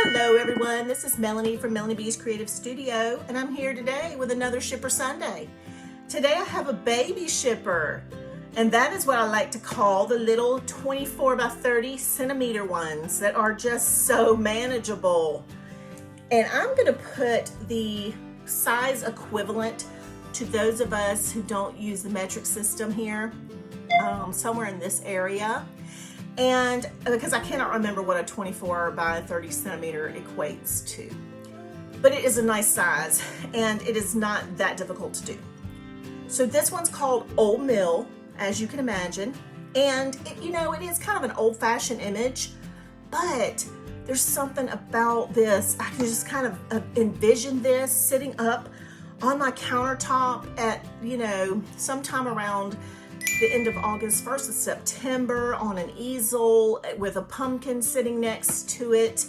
Hello everyone, this is Melanie from Melanie B's Creative Studio, and I'm here today with another Schipper Sunday. Today I have a baby shipper, and that is what I like to call the little 24 by 30 centimeter ones that are just so manageable. And I'm going to put the size equivalent to those of us who don't use the metric system here, somewhere in this area. And because I cannot remember what a 24 by 30 centimeter equates to. But it is a nice size, and it is not that difficult to do. So this one's called Old Mill, as you can imagine. And it is kind of an old-fashioned image, but there's something about this. I can just kind of envision this sitting up on my countertop at, sometime around the end of August, 1st of September, on an easel with a pumpkin sitting next to it,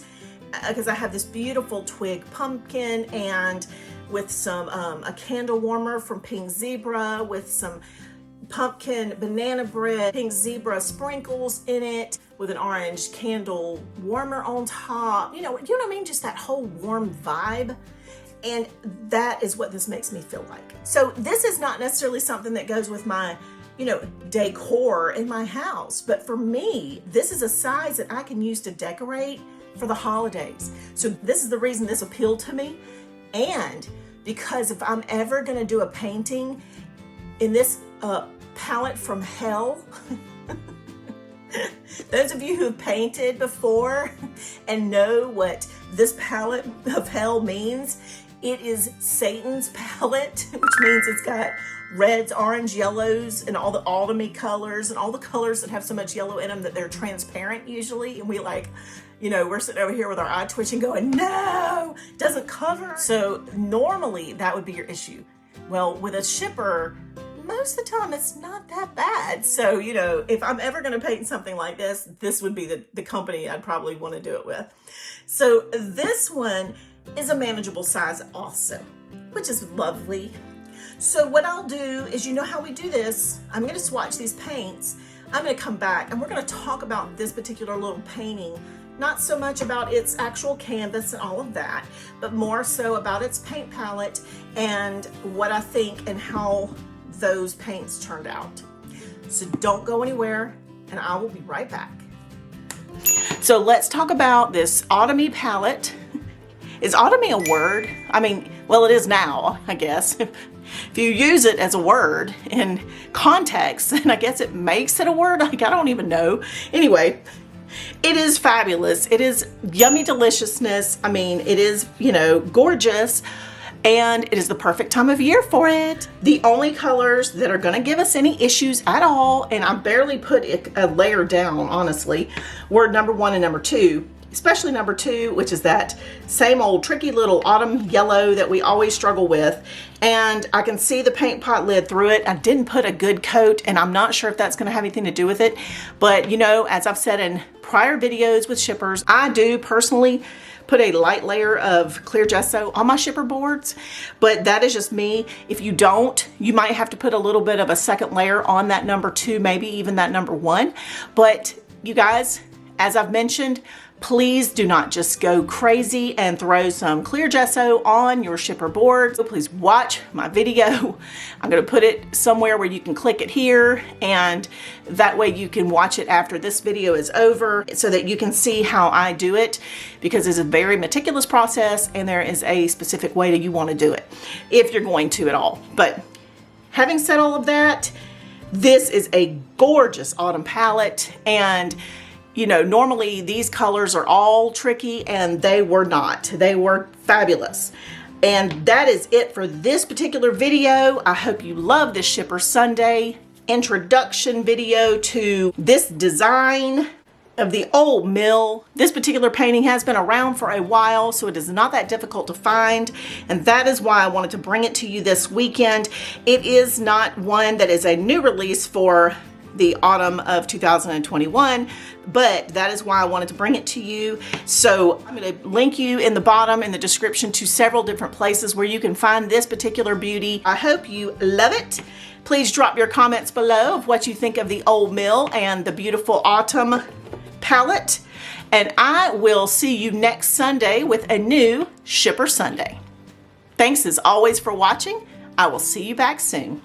because I have this beautiful twig pumpkin, and with some a candle warmer from Pink Zebra with some pumpkin banana bread, Pink Zebra sprinkles in it, with an orange candle warmer on top. You know what I mean? Just that whole warm vibe. And that is what this makes me feel like. So this is not necessarily something that goes with my decor in my house. But for me, this is a size that I can use to decorate for the holidays. So this is the reason this appealed to me. And because if I'm ever gonna do a painting in this palette from hell, those of you who've painted before and know what this palette of hell means, it is Satan's palette, which means it's got reds, orange, yellows, and all the autumny colors, and all the colors that have so much yellow in them that they're transparent usually. And we we're sitting over here with our eye twitching going, no, doesn't cover. So normally that would be your issue. Well, with a shipper, most of the time it's not that bad. So, if I'm ever going to paint something like this, this would be the company I'd probably want to do it with. So this one is a manageable size also, which is lovely. So what I'll do is, how we do this, I'm going to swatch these paints. I'm going to come back and we're going to talk about this particular little painting, not so much about its actual canvas and all of that, but more so about its paint palette and what I think and how those paints turned out. So don't go anywhere, and I will be right back. So let's talk about this autumny palette. Is autumny a word? I mean, well, it is now, I guess. If you use it as a word in context, then I guess it makes it a word. I don't even know. Anyway, it is fabulous. It is yummy deliciousness. I mean, it is, gorgeous. And it is the perfect time of year for it. The only colors that are gonna give us any issues at all, and I barely put a layer down, honestly, were number 1 and number 2. Especially number 2, which is that same old tricky little autumn yellow that we always struggle with. And I can see the paint pot lid through it. I didn't put a good coat, and I'm not sure if that's gonna have anything to do with it. But as I've said in prior videos with shippers, I do personally put a light layer of clear gesso on my shipper boards, but that is just me. If you don't, you might have to put a little bit of a second layer on that number 2, maybe even that number 1. But you guys, as I've mentioned, please do not just go crazy and throw some clear gesso on your shipper board. So please watch my video. I'm going to put it somewhere where you can click it here, and that way you can watch it after this video is over so that you can see how I do it, because it's a very meticulous process and there is a specific way that you want to do it if you're going to at all. But having said all of that, this is a gorgeous autumn palette, and normally these colors are all tricky, and they were not. They were fabulous. And that is it for this particular video. I hope you love this Schipper Sunday introduction video to this design of the Old Mill. This particular painting has been around for a while, so it is not that difficult to find, and that is why I wanted to bring it to you this weekend. It is not one that is a new release for the autumn of 2021, but that is why I wanted to bring it to you. So I'm going to link you in the bottom in the description to several different places where you can find this particular beauty. I hope you love it. Please drop your comments below of what you think of the Old Mill and the beautiful autumn palette. And I will see you next Sunday with a new Schipper Sunday. Thanks as always for watching. I will see you back soon.